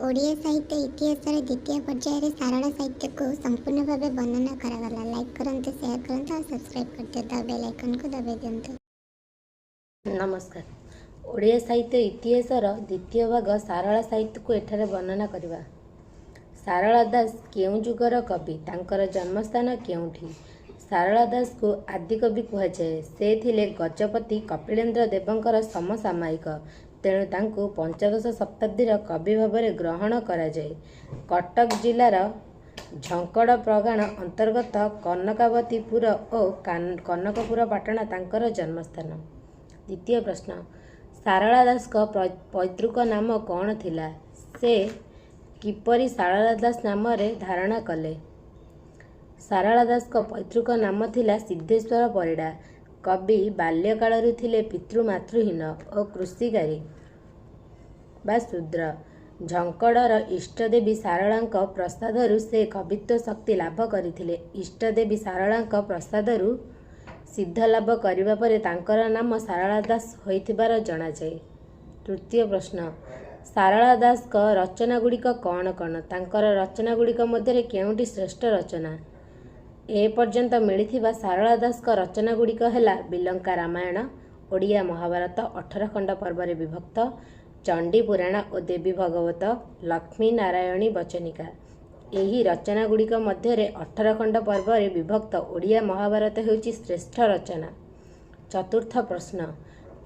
ଓଡ଼ିଆ ସାହିତ୍ୟ ଇତିହାସର ଦ୍ୱିତୀୟ ପର୍ଯ୍ୟାୟରେ ସାରଳା ସାହିତ୍ୟକୁ ସମ୍ପୂର୍ଣ୍ଣ ଭାବେ ବର୍ଣ୍ଣନା କରାଗଲା। ଲାଇକ୍ କରନ୍ତୁ, ସେୟାର କରନ୍ତୁ ଆଉ ସବସ୍କ୍ରାଇବ୍ କରିଦିଅନ୍ତୁ। ବେଲ୍ ଆଇକନ୍କୁ ଦବାଇ ଦିଅନ୍ତୁ। ନମସ୍କାର। ଓଡ଼ିଆ ସାହିତ୍ୟ ଇତିହାସର ଦ୍ୱିତୀୟ ଭାଗ ସାରଳା ସାହିତ୍ୟକୁ ଏଠାରେ ବର୍ଣ୍ଣନା କରିବା। ସାରଳା ଦାସ କେଉଁ ଯୁଗର କବି? ତାଙ୍କର ଜନ୍ମସ୍ଥାନ କେଉଁଠି? ସାରଳା ଦାସଙ୍କୁ ଆଦିକବି କୁହାଯାଏ। ସେ ଥିଲେ ଗଜପତି କପିଳେନ୍ଦ୍ର ଦେବଙ୍କର ସମସାମୟିକ, ତେଣୁ ତାଙ୍କୁ ପଞ୍ଚଦଶ ଶତାବ୍ଦୀର କବି ଭାବରେ ଗ୍ରହଣ କରାଯାଏ। କଟକ ଜିଲ୍ଲାର ଝଙ୍କଡ଼ ପ୍ରଗଣା ଅନ୍ତର୍ଗତ କନକାବତୀପୁର ଓ କନକପୁର ପାଟଣା ତାଙ୍କର ଜନ୍ମସ୍ଥାନ। ଦ୍ୱିତୀୟ ପ୍ରଶ୍ନ, ସାରଳା ଦାସଙ୍କ ପୈତୃକ ନାମ କ'ଣ ଥିଲା? ସେ କିପରି ସାରଳା ଦାସ ନାମରେ ଧାରଣା କଲେ? ସାରଳା ଦାସଙ୍କ ପୈତୃକ ନାମ ଥିଲା ସିଦ୍ଧେଶ୍ୱର ପରିଡ଼ା। କବି ବାଲ୍ୟକାଳରୁ ଥିଲେ ପିତୃମାତୃହୀନ ଓ କୃଷିକାରୀ ବା ଶୂଦ୍ର। ଝଙ୍କଡ଼ର ଇଷ୍ଟଦେବୀ ସାରଳାଙ୍କ ପ୍ରସାଦରୁ ସେ କବିତ୍ୱ ଶକ୍ତି ଲାଭ କରିଥିଲେ। ଇଷ୍ଟଦେବୀ ସାରଳାଙ୍କ ପ୍ରସାଦରୁ ସିଦ୍ଧ ଲାଭ କରିବା ପରେ ତାଙ୍କର ନାମ ସାରଳା ଦାସ ହୋଇଥିବାର ଜଣାଯାଏ। ତୃତୀୟ ପ୍ରଶ୍ନ, ସାରଳା ଦାସଙ୍କ ରଚନାଗୁଡ଼ିକ କ'ଣ କ'ଣ? ତାଙ୍କର ରଚନାଗୁଡ଼ିକ ମଧ୍ୟରେ କେଉଁଟି ଶ୍ରେଷ୍ଠ ରଚନା? ଏ ପର୍ଯ୍ୟନ୍ତ ମିଳିଥିବା ସାରଳା ଦାସଙ୍କ ରଚନାଗୁଡ଼ିକ ହେଲା ବିଲଙ୍କା ରାମାୟଣ, ଓଡ଼ିଆ ମହାଭାରତ 18 ଖଣ୍ଡ ପର୍ବରେ ବିଭକ୍ତ, ଚଣ୍ଡୀ ପୁରାଣ ଓ ଦେବୀ ଭାଗବତ, ଲକ୍ଷ୍ମୀ ନାରାୟଣୀ ବଚନିକା। ଏହି ରଚନାଗୁଡ଼ିକ ମଧ୍ୟରେ 18 ଖଣ୍ଡ ପର୍ବରେ ବିଭକ୍ତ ଓଡ଼ିଆ ମହାଭାରତ ହେଉଛି ଶ୍ରେଷ୍ଠ ରଚନା। ଚତୁର୍ଥ ପ୍ରଶ୍ନ,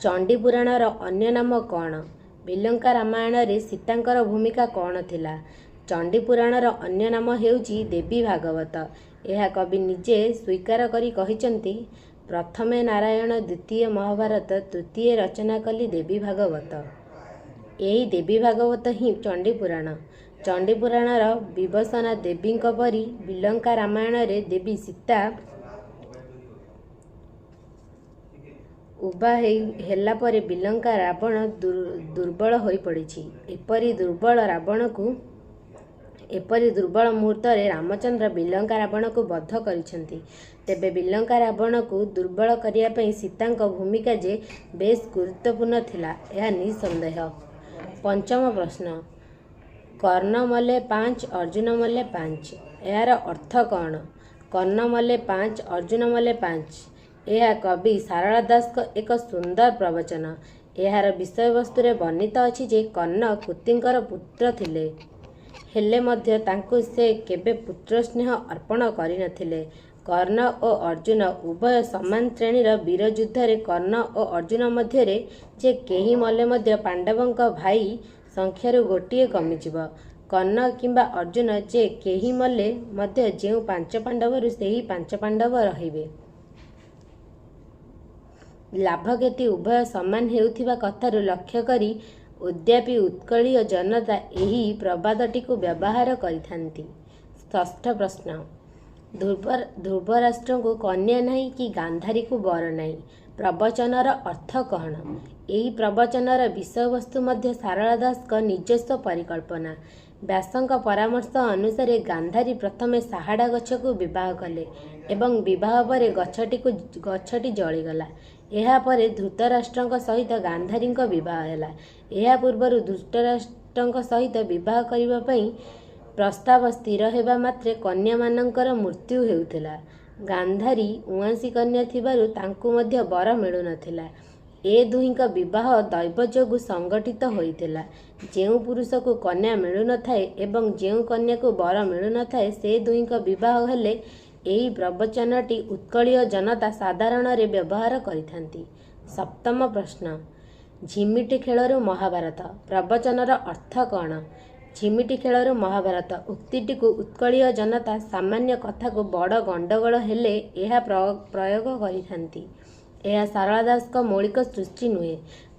ଚଣ୍ଡୀ ପୁରାଣର ଅନ୍ୟ ନାମ କ'ଣ? ବିଲଙ୍କା ରାମାୟଣରେ ସୀତାଙ୍କର ଭୂମିକା କ'ଣ ଥିଲା? ଚଣ୍ଡୀ ପୁରାଣର ଅନ୍ୟ ନାମ ହେଉଛି ଦେବୀ ଭାଗବତ। ଏହା କବି ନିଜେ ସ୍ୱୀକାର କରି କହିଛନ୍ତି, ପ୍ରଥମେ ନାରାୟଣ, ଦ୍ୱିତୀୟ ମହାଭାରତ, ତୃତୀୟ ରଚନା କଲି ଦେବୀ ଭାଗବତ। ଏହି ଦେବୀ ଭାଗବତ ହିଁ ଚଣ୍ଡୀ ପୁରାଣ। ଚଣ୍ଡୀ ପୁରାଣର ବିବସନା ଦେବୀଙ୍କ ପରି ବିଲଙ୍କା ରାମାୟଣରେ ଦେବୀ ସୀତା ଉଭା ହେଲା ପରେ ବିଲଙ୍କା ରାବଣ ଦୁର୍ବଳ ହୋଇପଡ଼ିଛି। ଏପରି ଦୁର୍ବଳ ମୁହୂର୍ତ୍ତରେ ରାମଚନ୍ଦ୍ର ବିଲଙ୍କା ରାବଣକୁ ବଧ କରିଛନ୍ତି। ତେବେ ବିଲଙ୍କା ରାବଣକୁ ଦୁର୍ବଳ କରିବା ପାଇଁ ସୀତାଙ୍କ ଭୂମିକା ଯେ ବେଶ୍ ଗୁରୁତ୍ୱପୂର୍ଣ୍ଣ ଥିଲା, ଏହା ନିଃସନ୍ଦେହ। ପଞ୍ଚମ ପ୍ରଶ୍ନ, କର୍ଣ୍ଣ ମଲ୍ଲେ 5 ଅର୍ଜୁନ ମଲ୍ଲେ 5, ଏହାର ଅର୍ଥ କ'ଣ? କର୍ଣ୍ଣ ମଲ୍ଲେ 5 ଅର୍ଜୁନ ମଲ୍ଲେ 5, ଏହା କବି ସାରଳା ଦାସଙ୍କ ଏକ ସୁନ୍ଦର ପ୍ରବଚନ। ଏହାର ବିଷୟବସ୍ତୁରେ ବର୍ଣ୍ଣିତ ଅଛି ଯେ କର୍ଣ୍ଣ କୁନ୍ତୀଙ୍କର ପୁତ୍ର ଥିଲେ, ହେଲେ ମଧ୍ୟ ତାଙ୍କୁ ସେ କେବେ ପୁତ୍ର ସ୍ନେହ ଅର୍ପଣ କରିନଥିଲେ। କର୍ଣ୍ଣ ଓ ଅର୍ଜୁନ ଉଭୟ ସମାନ ଶ୍ରେଣୀର ବୀର। ଯୁଦ୍ଧରେ କର୍ଣ୍ଣ ଓ ଅର୍ଜୁନ ମଧ୍ୟରେ ଯେ କେହି ମଲେ ମଧ୍ୟ ପାଣ୍ଡବଙ୍କ ଭାଇ ସଂଖ୍ୟାରୁ ଗୋଟିଏ କମିଯିବ। କର୍ଣ୍ଣ କିମ୍ବା ଅର୍ଜୁନ ଯେ କେହି ମଲେ ମଧ୍ୟ ଯେଉଁ 5 ପାଣ୍ଡବରୁ ସେହି 5 ପାଣ୍ଡବ ରହିବେ। ଲାଭ କ୍ଷତି ଉଭୟ ସମାନ ହେଉଥିବା କଥାରୁ ଲକ୍ଷ୍ୟ କରି ଅଦ୍ୟାପି ଉତ୍କଳୀୟ ଜନତା ଏହି ପ୍ରବାଦଟିକୁ ବ୍ୟବହାର କରିଥାନ୍ତି। ଷଷ୍ଠ ପ୍ରଶ୍ନ, ଧ୍ରୁବରାଷ୍ଟ୍ରଙ୍କୁ କନ୍ୟା ନାହିଁ କି ଗାନ୍ଧାରୀକୁ ବର ନାହିଁ, ପ୍ରବଚନର ଅର୍ଥ କ'ଣ? ଏହି ପ୍ରବଚନର ବିଷୟବସ୍ତୁ ମଧ୍ୟ ସାରଳା ଦାସଙ୍କ ନିଜସ୍ୱ ପରିକଳ୍ପନା। ବ୍ୟାସଙ୍କ ପରାମର୍ଶ ଅନୁସାରେ ଗାନ୍ଧାରୀ ପ୍ରଥମେ ଶାହାଡ଼ା ଗଛକୁ ବିବାହ କଲେ ଏବଂ ବିବାହ ପରେ ଗଛଟି ଜଳିଗଲା। ଏହାପରେ ଧୃତରାଷ୍ଟ୍ରଙ୍କ ସହିତ ଗାନ୍ଧାରୀଙ୍କ ବିବାହ ହେଲା। ଏହା ପୂର୍ବରୁ ଧୃତରାଷ୍ଟ୍ରଙ୍କ ସହିତ ବିବାହ କରିବା ପାଇଁ ପ୍ରସ୍ତାବ ସ୍ଥିର ହେବା ମାତ୍ରେ କନ୍ୟାମାନଙ୍କର ମୃତ୍ୟୁ ହେଉଥିଲା। ଗାନ୍ଧାରୀ ଉଆଁସୀ କନ୍ୟା ଥିବାରୁ ତାଙ୍କୁ ମଧ୍ୟ ବର ମିଳୁନଥିଲା। ଏ ଦୁହିଁଙ୍କ ବିବାହ ଦୈବ ଯୋଗୁଁ ସଂଗଠିତ ହୋଇଥିଲା। ଯେଉଁ ପୁରୁଷକୁ କନ୍ୟା ମିଳୁନଥାଏ ଏବଂ ଯେଉଁ କନ୍ୟାକୁ ବର ମିଳୁନଥାଏ, ସେ ଦୁହିଁଙ୍କ ବିବାହ ହେଲେ ଏହି ପ୍ରବଚନଟି ଉତ୍କଳୀୟ ଜନତା ସାଧାରଣରେ ବ୍ୟବହାର କରିଥାନ୍ତି। ସପ୍ତମ ପ୍ରଶ୍ନ, ଝିମିଟି ଖେଳରୁ ମହାଭାରତ, ପ୍ରବଚନର ଅର୍ଥ କ'ଣ? ଝିମିଟି ଖେଳରୁ ମହାଭାରତ ଉକ୍ତିଟିକୁ ଉତ୍କଳୀୟ ଜନତା ସାମାନ୍ୟ କଥାକୁ ବଡ଼ ଗଣ୍ଡଗୋଳ ହେଲେ ଏହା ପ୍ରୟୋଗ କରିଥାନ୍ତି। ଏହା ସାରଳା ଦାସଙ୍କ ମୌଳିକ ସୃଷ୍ଟି ନୁହେଁ।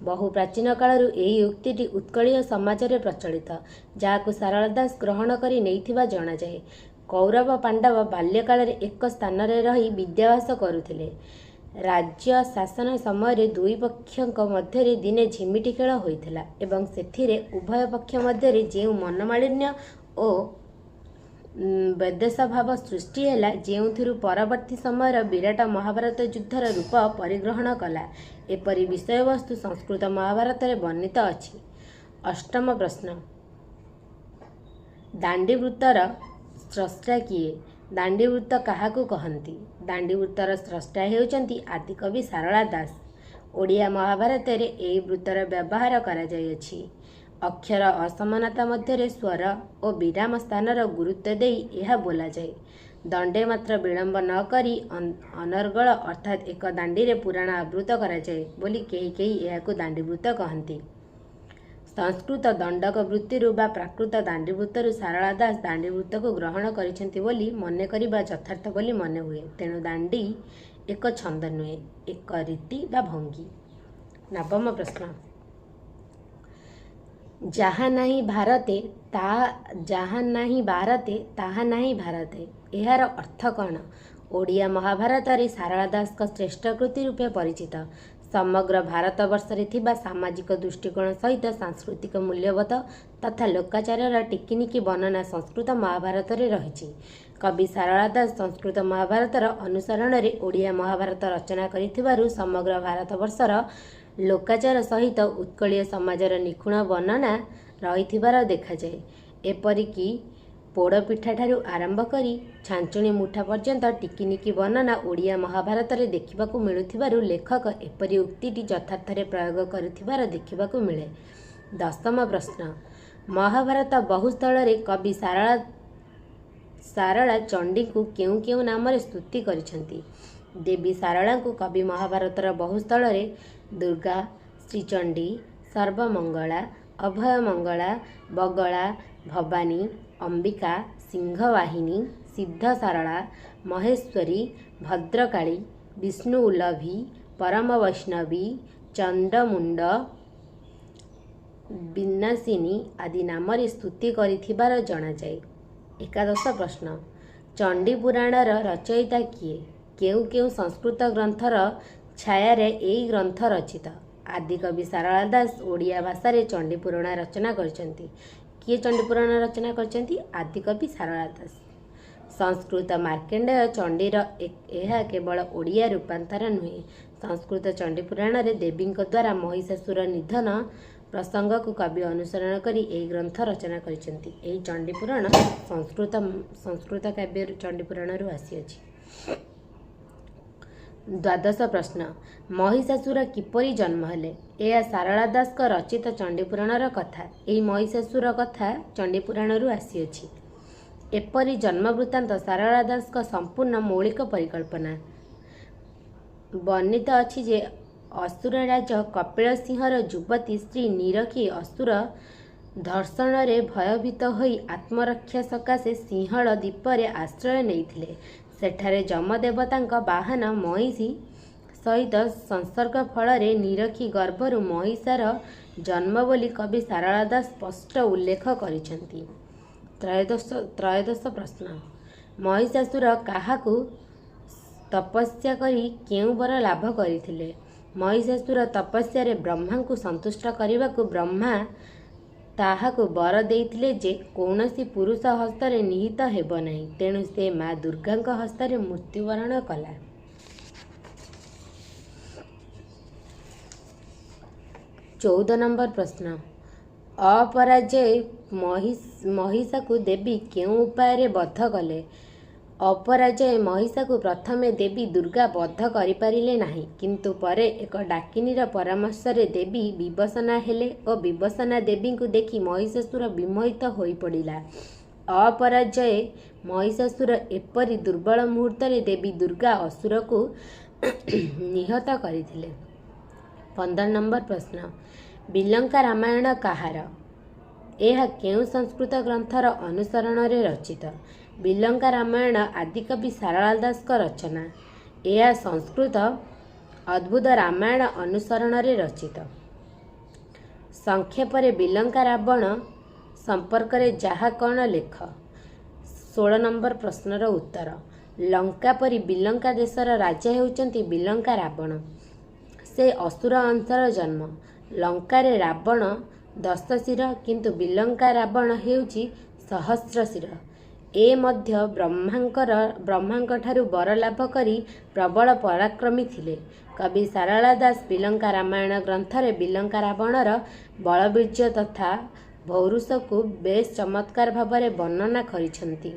ବହୁ ପ୍ରାଚୀନ କାଳରୁ ଏହି ଉକ୍ତିଟି ଉତ୍କଳୀୟ ସମାଜରେ ପ୍ରଚଳିତ, ଯାହାକୁ ସାରଳା ଦାସ ଗ୍ରହଣ କରି ନେଇଥିବା ଜଣାଯାଏ। କୌରବ ପାଣ୍ଡବ ବାଲ୍ୟକାଳରେ ଏକ ସ୍ଥାନରେ ରହି ବିଦ୍ୟାଭ୍ୟାସ କରୁଥିଲେ। ରାଜ୍ୟ ଶାସନ ସମୟରେ ଦୁଇ ପକ୍ଷଙ୍କ ମଧ୍ୟରେ ଦିନେ ଝିମିଟି ଖେଳ ହୋଇଥିଲା ଏବଂ ସେଥିରେ ଉଭୟ ପକ୍ଷ ମଧ୍ୟରେ ଯେଉଁ ମନମାଳିନ୍ୟ ଓ ବିଦ୍ୱେଷଭାବ ସୃଷ୍ଟି ହେଲା, ଯେଉଁଥିରୁ ପରବର୍ତ୍ତୀ ସମୟର ବିରାଟ ମହାଭାରତ ଯୁଦ୍ଧର ରୂପ ପରିଗ୍ରହଣ କଲା, ଏପରି ବିଷୟବସ୍ତୁ ସଂସ୍କୃତ ମହାଭାରତରେ ବର୍ଣ୍ଣିତ ଅଛି। ଅଷ୍ଟମ ପ୍ରଶ୍ନ, ଦାଣ୍ଡିବୃତ୍ତର ସ୍ରଷ୍ଟା କିଏ? ଦାଣ୍ଡିବୃତ୍ତ କାହାକୁ କହନ୍ତି? ଦାଣ୍ଡିବୃତ୍ତର ସ୍ରଷ୍ଟା ହେଉଛନ୍ତି ଆଦିକବି ସାରଳା ଦାସ। ଓଡ଼ିଆ ମହାଭାରତରେ ଏହି ବୃତ୍ତର ବ୍ୟବହାର କରାଯାଇଅଛି। ଅକ୍ଷର ଅସମାନତା ମଧ୍ୟରେ ସ୍ୱର ଓ ବିରାମ ସ୍ଥାନର ଗୁରୁତ୍ୱ ଦେଇ ଏହା ବୋଲାଯାଏ। ଦଣ୍ଡେ ମାତ୍ର ବିଳମ୍ବ ନ କରି ଅନର୍ଗଳ ଅର୍ଥାତ୍ ଏକ ଦାଣ୍ଡିରେ ପୁରାଣ ଆବୃତ୍ତ କରାଯାଏ ବୋଲି କେହି କେହି ଏହାକୁ ଦାଣ୍ଡିବୃତ୍ତ କହନ୍ତି। ସଂସ୍କୃତ ଦଣ୍ଡକ ବୃତ୍ତିରୁ ବା ପ୍ରାକୃତ ଦାଣ୍ଡିବୃତ୍ତରୁ ସାରଳା ଦାସ ଦାଣ୍ଡିବୃତ୍ତକୁ ଗ୍ରହଣ କରିଛନ୍ତି ବୋଲି ମନେ କରିବା ଯଥାର୍ଥ ବୋଲି ମନେ ହୁଏ। ତେଣୁ ଦାଣ୍ଡି ଏକ ଛନ୍ଦ ନୁହେଁ, ଏକ ରୀତି ବା ଭଙ୍ଗୀ। ନବମ ପ୍ରଶ୍ନ। ଯାହା ନାହିଁ ଭାରତେ ତାହା ନାହିଁ ଭାରତେ ଏହାର ଅର୍ଥ କ'ଣ? ଓଡ଼ିଆ ମହାଭାରତରେ ସାରଳା ଦାସଙ୍କ ଶ୍ରେଷ୍ଠ କୃତି ରୂପେ ପରିଚିତ। ସମଗ୍ର ଭାରତବର୍ଷରେ ଥିବା ସାମାଜିକ ଦୃଷ୍ଟିକୋଣ ସହିତ ସାଂସ୍କୃତିକ ମୂଲ୍ୟବୋଧ ତଥା ଲୋକାଚାରର ଟିକିନିକି ବର୍ଣ୍ଣନା ସଂସ୍କୃତ ମହାଭାରତରେ ରହିଛି। କବି ସାରଳା ଦାସ ସଂସ୍କୃତ ମହାଭାରତର ଅନୁସରଣରେ ଓଡ଼ିଆ ମହାଭାରତ ରଚନା କରିଥିବାରୁ ସମଗ୍ର ଭାରତବର୍ଷର ଲୋକାଚାର ସହିତ ଉତ୍କଳୀୟ ସମାଜର ନିଖୁଣ ବର୍ଣ୍ଣନା ରହିଥିବାର ଦେଖାଯାଏ। ଏପରିକି ପୋଡ଼ପିଠାଠାରୁ ଆରମ୍ଭ କରି ଛାଞ୍ଚୁଣି ମୁଠା ପର୍ଯ୍ୟନ୍ତ ଟିକିନିକି ବର୍ଣ୍ଣନା ଓଡ଼ିଆ ମହାଭାରତରେ ଦେଖିବାକୁ ମିଳୁଥିବାରୁ ଲେଖକ ଏପରି ଉକ୍ତିଟି ଯଥାର୍ଥରେ ପ୍ରୟୋଗ କରୁଥିବାର ଦେଖିବାକୁ ମିଳେ। ଦଶମ ପ୍ରଶ୍ନ। ମହାଭାରତ ବହୁ ସ୍ଥଳରେ କବି ସାରଳା ଚଣ୍ଡୀଙ୍କୁ କେଉଁ କେଉଁ ନାମରେ ସ୍ତୁତି କରିଛନ୍ତି? ଦେବୀ ସାରଳାଙ୍କୁ କବି ମହାଭାରତର ବହୁ ସ୍ଥଳରେ ଦୁର୍ଗା, ଶ୍ରୀଚଣ୍ଡୀ, ସର୍ବମଙ୍ଗଳା, ଅଭୟମଙ୍ଗଳା, ବଗଳା, ଭବାନୀ, ଅମ୍ବିକା, ସିଂହବାହିନୀ, ସିଦ୍ଧ ସାରଳା, ମହେଶ୍ୱରୀ, ଭଦ୍ରକାଳୀ, ବିଷ୍ଣୁ ଉଲ୍ଲଭୀ, ପରମ ବୈଷ୍ଣବୀ, ଚଣ୍ଡମୁଣ୍ଡ, ବିନାଶିନୀ ଆଦି ନାମରେ ସ୍ତୁତି କରିଥିବାର ଜଣାଯାଏ। ଏକାଦଶ ପ୍ରଶ୍ନ। ଚଣ୍ଡୀ ପୁରାଣର ରଚୟିତା କିଏ? କେଉଁ କେଉଁ ସଂସ୍କୃତ ଗ୍ରନ୍ଥର ଛାୟାରେ ଏହି ଗ୍ରନ୍ଥ ରଚିତ? ଆଦିକବି ସାରଳା ଦାସ ଓଡ଼ିଆ ଭାଷାରେ ଚଣ୍ଡୀ ପୁରାଣ ରଚନା କରିଛନ୍ତି। କିଏ ଚଣ୍ଡୀ ପୁରାଣ ରଚନା କରିଛନ୍ତି? ଆଦିକବି ସାରଳା ଦାସ। ସଂସ୍କୃତ ମାର୍କଣ୍ଡେୟ ଚଣ୍ଡୀର ଏହା କେବଳ ଓଡ଼ିଆ ରୂପାନ୍ତର ନୁହେଁ। ସଂସ୍କୃତ ଚଣ୍ଡୀ ପୁରାଣରେ ଦେବୀଙ୍କ ଦ୍ୱାରା ମହିଷାସୁର ନିଧନ ପ୍ରସଙ୍ଗକୁ କବି ଅନୁସରଣ କରି ଏହି ଗ୍ରନ୍ଥ ରଚନା କରିଛନ୍ତି। ଏହି ଚଣ୍ଡୀ ପୁରାଣ ସଂସ୍କୃତ କାବ୍ୟ ଚଣ୍ଡୀ ପୁରାଣରୁ ଆସିଅଛି। ଦ୍ୱାଦଶ ପ୍ରଶ୍ନ। ମହିଷାସୁର କିପରି ଜନ୍ମ ହେଲେ? ଏହା ସାରଳା ଦାସଙ୍କ ରଚିତ ଚଣ୍ଡୀ ପୁରାଣର କଥା। ଏହି ମହିଷାସୁର କଥା ଚଣ୍ଡୀ ପୁରାଣରୁ ଆସିଅଛି। ଏପରି ଜନ୍ମ ବୃତ୍ତାନ୍ତ ସାରଳା ଦାସଙ୍କ ସମ୍ପୂର୍ଣ୍ଣ ମୌଳିକ ପରିକଳ୍ପନା। ବର୍ଣ୍ଣିତ ଅଛି ଯେ ଅସୁର ରାଜ କପିଳ ସିଂହର ଯୁବତୀ ସ୍ତ୍ରୀ ନିରଖି ଅସୁର ଧର୍ଷଣରେ ଭୟଭୀତ ହୋଇ ଆତ୍ମରକ୍ଷା ସକାଶେ ସିଂହଳ ଦ୍ୱୀପରେ ଆଶ୍ରୟ ନେଇଥିଲେ। ସେଠାରେ ଯମଦେବତାଙ୍କ ବାହନ ମହିଷୀ ସହିତ ସଂସର୍ଗ ଫଳରେ ନିରଖି ଗର୍ଭରୁ ମହିଷାର ଜନ୍ମ ବୋଲି କବି ସାରଳା ଦାସ ସ୍ପଷ୍ଟ ଉଲ୍ଲେଖ କରିଛନ୍ତି। ତ୍ରୟୋଦଶ ପ୍ରଶ୍ନ। ମହିଷାସୁର କାହାକୁ ତପସ୍ୟା କରି କେଉଁ ବର ଲାଭ କରିଥିଲେ? ମହିଷାସୁର ତପସ୍ୟାରେ ବ୍ରହ୍ମାଙ୍କୁ ସନ୍ତୁଷ୍ଟ କରିବାକୁ ବ୍ରହ୍ମା ତାହାକୁ ବର ଦେଇଥିଲେ ଯେ କୌଣସି ପୁରୁଷ ହସ୍ତରେ ନିହିତ ହେବ ନାହିଁ। ତେଣୁ ସେ ମା ଦୁର୍ଗାଙ୍କ ହସ୍ତରେ ମୃତ୍ୟୁବରଣ କଲା। 14 ନମ୍ବର ପ୍ରଶ୍ନ। ଅପରାଜୟ ମହିଷାକୁ ଦେବୀ କେଉଁ ଉପାୟରେ ବଧ କଲେ? ଅପରାଜୟ ମହିଷାକୁ ପ୍ରଥମେ ଦେବୀ ଦୁର୍ଗା ବଧ କରିପାରିଲେ ନାହିଁ, କିନ୍ତୁ ପରେ ଏକ ଡାକିନୀର ପରାମର୍ଶରେ ଦେବୀ ବିବସନା ହେଲେ ଓ ବିବସନା ଦେବୀଙ୍କୁ ଦେଖି ମହିଷାସୁର ବିମୋହିତ ହୋଇପଡ଼ିଲା। ଅପରାଜୟ ମହିଷାସୁର ଏପରି ଦୁର୍ବଳ ମୁହୂର୍ତ୍ତରେ ଦେବୀ ଦୁର୍ଗା ଅସୁରକୁ ନିହତ କରିଥିଲେ। 15 ନମ୍ବର ପ୍ରଶ୍ନ। ବିଲଙ୍କା ରାମାୟଣ କାହାର? ଏହା କେଉଁ ସଂସ୍କୃତ ଗ୍ରନ୍ଥର ଅନୁସରଣରେ ରଚିତ? ବିଲଙ୍କା ରାମାୟଣ ଆଦିକବି ସାରଳା ଦାସଙ୍କ ରଚନା। ଏହା ସଂସ୍କୃତ ଅଦ୍ଭୁତ ରାମାୟଣ ଅନୁସରଣରେ ରଚିତ। ସଂକ୍ଷେପରେ ବିଲଙ୍କା ରାବଣ ସମ୍ପର୍କରେ ଯାହା କ'ଣ ଲେଖ। 16 ନମ୍ବର ପ୍ରଶ୍ନର ଉତ୍ତର। ଲଙ୍କା ପରି ବିଲଙ୍କା ଦେଶର ରାଜା ହେଉଛନ୍ତି ବିଲଙ୍କା ରାବଣ। ସେ ଅସୁର ଅଂଶର ଜନ୍ମ। ଲଙ୍କାରେ ରାବଣ 10 ଶିର, କିନ୍ତୁ ବିଲଙ୍କା ରାବଣ ହେଉଛି 1000 ଶିର। ଏ ମଧ୍ୟ ବ୍ରହ୍ମାଙ୍କଠାରୁ ବର ଲାଭ କରି ପ୍ରବଳ ପରାକ୍ରମୀ ଥିଲେ। କବି ସାରଳା ଦାସ ବିଲଙ୍କା ରାମାୟଣ ଗ୍ରନ୍ଥରେ ବିଲଙ୍କା ରାବଣର ବଳବୀର୍ଯ୍ୟ ତଥା ପୌରୁଷକୁ ବେଶ୍ ଚମତ୍କାର ଭାବରେ ବର୍ଣ୍ଣନା କରିଛନ୍ତି।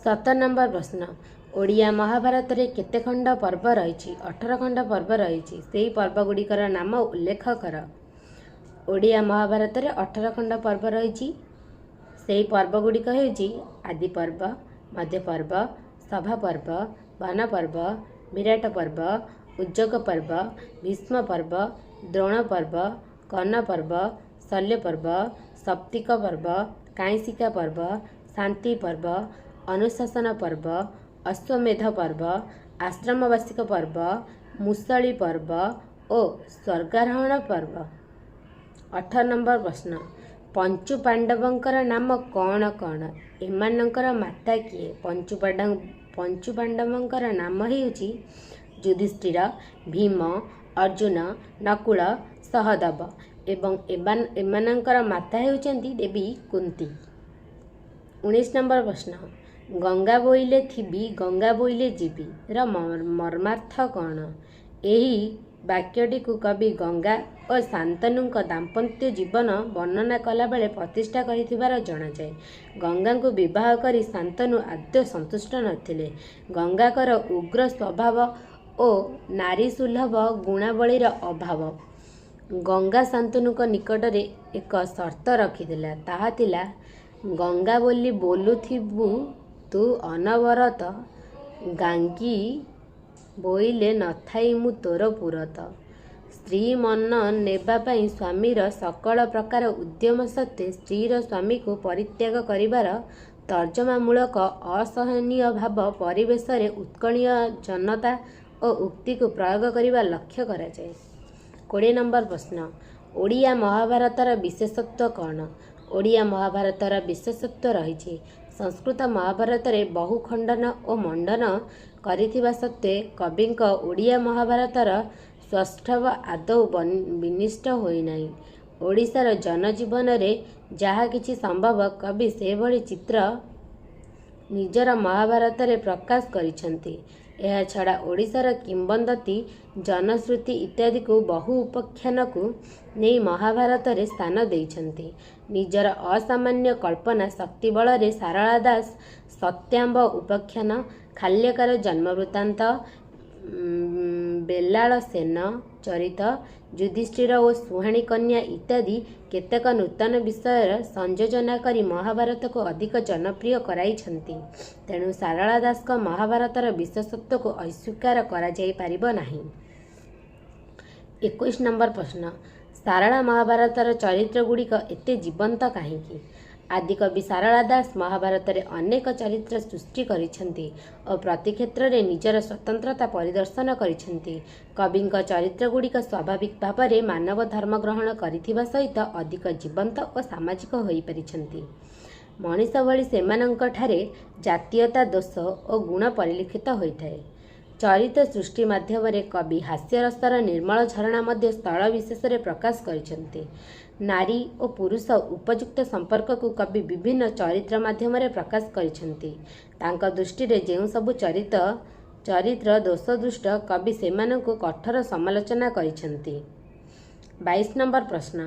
17 ନମ୍ବର ପ୍ରଶ୍ନ, ଓଡ଼ିଆ ମହାଭାରତରେ କେତେ ଖଣ୍ଡ ପର୍ବ ରହିଛି? 18 ଖଣ୍ଡ ପର୍ବ ରହିଛି। ସେହି ପର୍ବଗୁଡ଼ିକର ନାମ ଉଲ୍ଲେଖ କର। ଓଡ଼ିଆ ମହାଭାରତରେ 18 ଖଣ୍ଡ ପର୍ବ ରହିଛି। ସେହି ପର୍ବଗୁଡ଼ିକ ହେଉଛି ଆଦି ପର୍ବ, ମଧ୍ୟ ପର୍ବ, ସଭା ପର୍ବ, ବନ ପର୍ବ, ବିରାଟ ପର୍ବ, ଉଦ୍ଯୋଗ ପର୍ବ, ଭୀଷ୍ମ ପର୍ବ, ଦ୍ରୋଣ ପର୍ବ, କର୍ଣ୍ଣ ପର୍ବ, ଶଲ୍ୟ ପର୍ବ, ସପ୍ତିକ ପର୍ବ, କାଇଁସିକା ପର୍ବ, ଶାନ୍ତି ପର୍ବ, ଅନୁଶାସନ ପର୍ବ, ଅଶ୍ୱମେଧ ପର୍ବ, ଆଶ୍ରମବାସିକ ପର୍ବ, ମୁସଳି ପର୍ବ ଓ ସ୍ୱର୍ଗାରୋହଣ ପର୍ବ। 18 ନମ୍ବର ପ୍ରଶ୍ନ, ପଞ୍ଚୁ ପାଣ୍ଡବଙ୍କର ନାମ କ'ଣ କ'ଣ? ଏମାନଙ୍କର ମାତା କିଏ? ପଞ୍ଚୁ ପାଣ୍ଡବଙ୍କର ନାମ ହେଉଛି ଯୁଧିଷ୍ଠିର, ଭୀମ, ଅର୍ଜୁନ, ନକୁଳ, ସହଦେବ ଏବଂ ଏମାନଙ୍କର ମାତା ହେଉଛନ୍ତି ଦେବୀ କୁନ୍ତି। 19 ନମ୍ବର ପ୍ରଶ୍ନ, ଗଙ୍ଗା ବୋଇଲେ ଥିବି ଗଙ୍ଗା ବୋଇଲେ ଯିବି ର ମର୍ମାର୍ଥ କ'ଣ? ଏହି ବାକ୍ୟଟିକୁ କବି ଗଙ୍ଗା ଓ ଶାନ୍ତନୁଙ୍କ ଦାମ୍ପତ୍ୟ ଜୀବନ ବର୍ଣ୍ଣନା କଲାବେଳେ ପ୍ରତିଷ୍ଠା କରିଥିବାର ଜଣାଯାଏ। ଗଙ୍ଗାଙ୍କୁ ବିବାହ କରି ଶାନ୍ତନୁ ଆଦୌ ସନ୍ତୁଷ୍ଟ ନଥିଲେ। ଗଙ୍ଗାଙ୍କର ଉଗ୍ର ସ୍ୱଭାବ ଓ ନାରୀସୁଲଭ ଗୁଣାବଳୀର ଅଭାବ ଗଙ୍ଗା ଶାନ୍ତନୁଙ୍କ ନିକଟରେ ଏକ ସର୍ତ୍ତ ରଖିଥିଲା। ତାହା ଥିଲା, ଗଙ୍ଗା ବୋଲି ବୋଲୁଥିବୁ ତୁ ଅନବରତ, ଗାଙ୍ଗୀ ବୋଇଲେ ନଥାଇ ମୁଁ ତୋର ପୁରତ। ସ୍ତ୍ରୀ ମନ ନେବା ପାଇଁ ସ୍ୱାମୀର ସକଳ ପ୍ରକାର ଉଦ୍ୟମ ସତ୍ତ୍ୱେ ସ୍ତ୍ରୀର ସ୍ୱାମୀକୁ ପରିତ୍ୟାଗ କରିବାର ତର୍ଜମାମୂଳକ ଅସହନୀୟ ଭାବ ପରିବେଶରେ ଉତ୍କଳୀୟ ଜନତା ଓ ଉକ୍ତିକୁ ପ୍ରୟୋଗ କରିବା ଲକ୍ଷ୍ୟ କରାଯାଏ। 20 ନମ୍ବର ପ୍ରଶ୍ନ, ଓଡ଼ିଆ ମହାଭାରତର ବିଶେଷତ୍ୱ କ'ଣ? ଓଡ଼ିଆ ମହାଭାରତର ବିଶେଷତ୍ୱ ରହିଛି। ସଂସ୍କୃତ ମହାଭାରତରେ ବହୁ ଖଣ୍ଡନ ଓ ମଣ୍ଡନ କରିଥିବା ସତ୍ତ୍ୱେ କବିଙ୍କ ଓଡ଼ିଆ ମହାଭାରତର ସୌଷ୍ଠବ ଆଦୌ ବିନିଷ୍ଟ ହୋଇନାହିଁ। ଓଡ଼ିଶାର ଜନଜୀବନରେ ଯାହା କିଛି ସମ୍ଭବ କବି ସେଭଳି ଚିତ୍ର ନିଜର ମହାଭାରତରେ ପ୍ରକାଶ କରିଛନ୍ତି। ଏହାଛଡ଼ା ଓଡ଼ିଶାର କିମ୍ବଦନ୍ତୀ, ଜନଶ୍ରୁତି ଇତ୍ୟାଦିକୁ ବହୁ ଉପାଖ୍ୟାନକୁ ନେଇ ମହାଭାରତରେ ସ୍ଥାନ ଦେଇଛନ୍ତି। ନିଜର ଅସାମାନ୍ୟ କଳ୍ପନା ଶକ୍ତି ବଳରେ ଶାରଳା ଦାସ ସତ୍ୟାମ୍ବ ଉପାଖ୍ୟାନ, ଖାଲ୍ୟକାର ଜନ୍ମବୃତ୍ତାନ୍ତ, ବେଲାଳ ସେନ ଚରିତ, ଯୁଧିଷ୍ଠିର ଓ ସୁହାଣୀ କନ୍ୟା ଇତ୍ୟାଦି କେତେକ ନୂତନ ବିଷୟର ସଂଯୋଜନା କରି ମହାଭାରତକୁ ଅଧିକ ଜନପ୍ରିୟ କରାଇଛନ୍ତି। ତେଣୁ ଶାରଳା ଦାସଙ୍କ ମହାଭାରତର ବିଶେଷତ୍ୱକୁ ଅସ୍ୱୀକାର କରାଯାଇପାରିବ ନାହିଁ। 21 ନମ୍ବର ପ୍ରଶ୍ନ, ଶାରଳା ମହାଭାରତର ଚରିତ୍ରଗୁଡ଼ିକ ଏତେ ଜୀବନ୍ତ କାହିଁକି? ଆଦିକବି ଶାରଳା ଦାସ ମହାଭାରତରେ ଅନେକ ଚରିତ୍ର ସୃଷ୍ଟି କରିଛନ୍ତି ଓ ପ୍ରତି କ୍ଷେତ୍ରରେ ନିଜର ସ୍ୱତନ୍ତ୍ରତା ପରିଦର୍ଶନ କରିଛନ୍ତି। କବିଙ୍କ ଚରିତ୍ରଗୁଡ଼ିକ ସ୍ୱାଭାବିକ ଭାବରେ ମାନବ ଧର୍ମ ଗ୍ରହଣ କରିଥିବା ସହିତ ଅଧିକ ଜୀବନ୍ତ ଓ ସାମାଜିକ ହୋଇପାରିଛନ୍ତି। ମଣିଷ ଭଳି ସେମାନଙ୍କଠାରେ ଜାତୀୟତା ଦୋଷ ଓ ଗୁଣ ପରିଲକ୍ଷିତ ହୋଇଥାଏ। ଚରିତ୍ର ସୃଷ୍ଟି ମାଧ୍ୟମରେ କବି ହାସ୍ୟରସର ନିର୍ମଳ ଝରଣା ମଧ୍ୟ ସ୍ଥଳ ବିଶେଷରେ ପ୍ରକାଶ କରିଛନ୍ତି। ନାରୀ ଓ ପୁରୁଷ ଉପଯୁକ୍ତ ସମ୍ପର୍କକୁ କବି ବିଭିନ୍ନ ଚରିତ୍ର ମାଧ୍ୟମରେ ପ୍ରକାଶ କରିଛନ୍ତି। ତାଙ୍କ ଦୃଷ୍ଟିରେ ଯେଉଁ ସବୁ ଚରିତ୍ର ଦୋଷଦୁଷ୍ଟ, କବି ସେମାନଙ୍କୁ କଠୋର ସମାଲୋଚନା କରିଛନ୍ତି। 22 ନମ୍ବର ପ୍ରଶ୍ନ,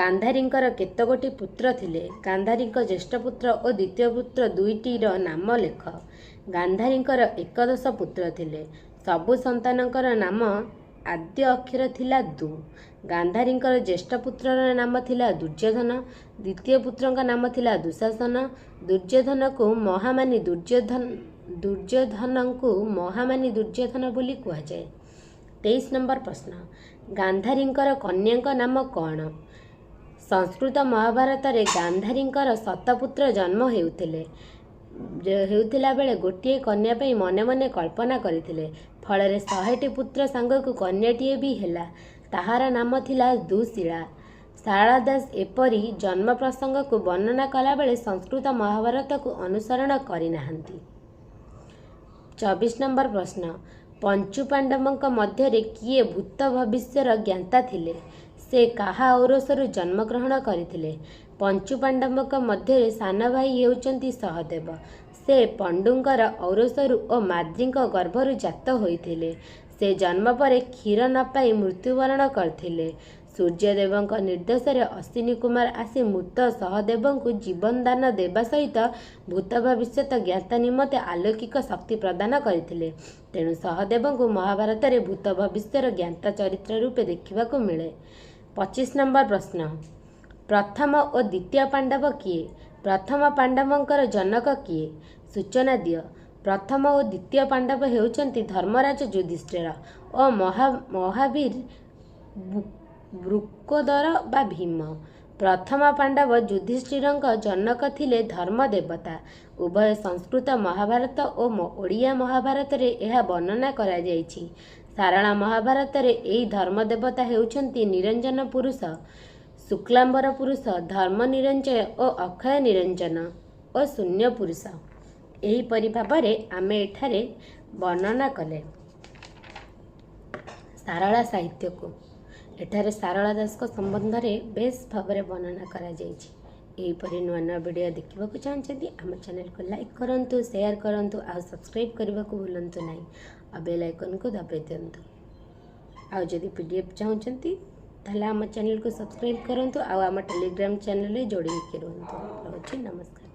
ଗାନ୍ଧାରୀଙ୍କର କେତେଗୋଟି ପୁତ୍ର ଥିଲେ? ଗାନ୍ଧାରୀଙ୍କ ଜ୍ୟେଷ୍ଠ ପୁତ୍ର ଓ ଦ୍ୱିତୀୟ ପୁତ୍ର ଦୁଇଟିର ନାମ ଲେଖ। ଗାନ୍ଧାରୀଙ୍କର ଏକାଦଶ ପୁତ୍ର ଥିଲେ। ସବୁ ସନ୍ତାନଙ୍କର ନାମ ଆଦ୍ୟ ଅକ୍ଷର ଥିଲା ଦୁ। ଗାନ୍ଧାରୀଙ୍କର ଜ୍ୟେଷ୍ଠ ପୁତ୍ରର ନାମ ଥିଲା ଦୁର୍ଯ୍ୟୋଧନ, ଦ୍ୱିତୀୟ ପୁତ୍ରଙ୍କ ନାମ ଥିଲା ଦୁଃଶାସନ। ଦୁର୍ଯ୍ୟୋଧନଙ୍କୁ ମହାମାନି ଦୁର୍ଯ୍ୟୋଧନ ବୋଲି କୁହାଯାଏ। 23 ନମ୍ବର ପ୍ରଶ୍ନ, ଗାନ୍ଧାରୀଙ୍କର କନ୍ୟାଙ୍କ ନାମ କ'ଣ? ସଂସ୍କୃତ ମହାଭାରତରେ ଗାନ୍ଧାରୀଙ୍କର ଶତପୁତ୍ର ଜନ୍ମ ହେଉଥିଲା ବେଳେ ଗୋଟିଏ କନ୍ୟା ପାଇଁ ମନେ ମନେ କଳ୍ପନା କରିଥିଲେ। ଫଳରେ 100ଟି ପୁତ୍ର ସାଙ୍ଗକୁ କନ୍ୟାଟିଏ ବି ହେଲା। ତାହାର ନାମ ଥିଲା ଦୁଃଶୀଳା। ଶାରଳା ଦାସ ଏପରି ଜନ୍ମ ପ୍ରସଙ୍ଗକୁ ବର୍ଣ୍ଣନା କଲାବେଳେ ସଂସ୍କୃତ ମହାଭାରତକୁ ଅନୁସରଣ କରିନାହାନ୍ତି। 24 ନମ୍ବର ପ୍ରଶ୍ନ, ପଞ୍ଚୁ ପାଣ୍ଡବଙ୍କ ମଧ୍ୟରେ କିଏ ଭୂତ ଭବିଷ୍ୟର ଜ୍ଞାତା ଥିଲେ? ସେ କାହା ଔରସରୁ ଜନ୍ମଗ୍ରହଣ କରିଥିଲେ? ପଞ୍ଚୁ ପାଣ୍ଡବଙ୍କ ମଧ୍ୟରେ ସାନ ଭାଇ ହେଉଛନ୍ତି ସହଦେବ। ସେ ପଣ୍ଡୁଙ୍କର ଔରସରୁ ଓ ମାଦ୍ରୀଙ୍କ ଗର୍ଭରୁ ଜାତ ହୋଇଥିଲେ। ସେ ଜନ୍ମ ପରେ କ୍ଷୀର ନ ପାଇ ମୃତ୍ୟୁବରଣ କରିଥିଲେ। ସୂର୍ଯ୍ୟଦେବଙ୍କ ନିର୍ଦ୍ଦେଶରେ ଅଶ୍ୱିନୀ କୁମାର ଆସି ମୃତ ସହଦେବଙ୍କୁ ଜୀବନ ଦାନ ଦେବା ସହିତ ଭୂତ ଭବିଷ୍ୟତ ଜ୍ଞାତ ନିମନ୍ତେ ଆଲୌକିକ ଶକ୍ତି ପ୍ରଦାନ କରିଥିଲେ। ତେଣୁ ସହଦେବଙ୍କୁ ମହାଭାରତରେ ଭୂତ ଭବିଷ୍ୟର ଜ୍ଞାତ ଚରିତ୍ର ରୂପେ ଦେଖିବାକୁ ମିଳେ। 25 ନମ୍ବର ପ୍ରଶ୍ନ, ପ୍ରଥମ ଓ ଦ୍ୱିତୀୟ ପାଣ୍ଡବ କିଏ? ପ୍ରଥମ ପାଣ୍ଡବଙ୍କର ଜନକ କିଏ? ସୂଚନା ଦିଅ। ପ୍ରଥମ ଓ ଦ୍ୱିତୀୟ ପାଣ୍ଡବ ହେଉଛନ୍ତି ଧର୍ମରାଜ ଯୁଧିଷ୍ଠିର ଓ ମହାବୀର ବୃକୋଦର ବା ଭୀମ। ପ୍ରଥମ ପାଣ୍ଡବ ଯୁଧିଷ୍ଠିରଙ୍କ ଜନକ ଥିଲେ ଧର୍ମ ଦେବତା। ଉଭୟ ସଂସ୍କୃତ ମହାଭାରତ ଓ ଓଡ଼ିଆ ମହାଭାରତରେ ଏହା ବର୍ଣ୍ଣନା କରାଯାଇଛି। ସାରଳା ମହାଭାରତରେ ଏହି ଧର୍ମ ଦେବତା ହେଉଛନ୍ତି ନିରଞ୍ଜନ ପୁରୁଷ, ଶୁକ୍ଲାମ୍ବର ପୁରୁଷ, ଧର୍ମ ନିରଞ୍ଜୟ ଓ ଅକ୍ଷୟ ନିରଞ୍ଜନ ଓ ଶୂନ୍ୟ ପୁରୁଷ। ଏହିପରି ଭାବରେ ଆମେ ଏଠାରେ ବର୍ଣ୍ଣନା କଲେ ସାରଳା ସାହିତ୍ୟକୁ। ଏଠାରେ ସାରଳା ଦାସଙ୍କ ସମ୍ବନ୍ଧରେ ବେଶ ଭାବରେ ବର୍ଣ୍ଣନା କରାଯାଇଛି। ଏହିପରି ନୂଆ ନୂଆ ଭିଡ଼ିଓ ଦେଖିବାକୁ ଚାହୁଁଛନ୍ତି ଆମ ଚ୍ୟାନେଲକୁ ଲାଇକ୍ କରନ୍ତୁ, ସେୟାର କରନ୍ତୁ ଆଉ ସବସ୍କ୍ରାଇବ୍ କରିବାକୁ ଭୁଲନ୍ତୁ ନାହିଁ। ଆଉ ବେଲ୍ ଆଇକନ୍କୁ ଦବାଇ ଦିଅନ୍ତୁ। ଆଉ ଯଦି PDF ଚାହୁଁଛନ୍ତି ତାହେଲେ ଆମ ଚ୍ୟାନେଲକୁ ସବସ୍କ୍ରାଇବ୍ କରନ୍ତୁ ଆଉ ଆମ ଟେଲିଗ୍ରାମ ଚ୍ୟାନେଲରେ ଯୋଡ଼ି ହେଇକି ରୁହନ୍ତୁ। ରହୁଛି, ନମସ୍କାର।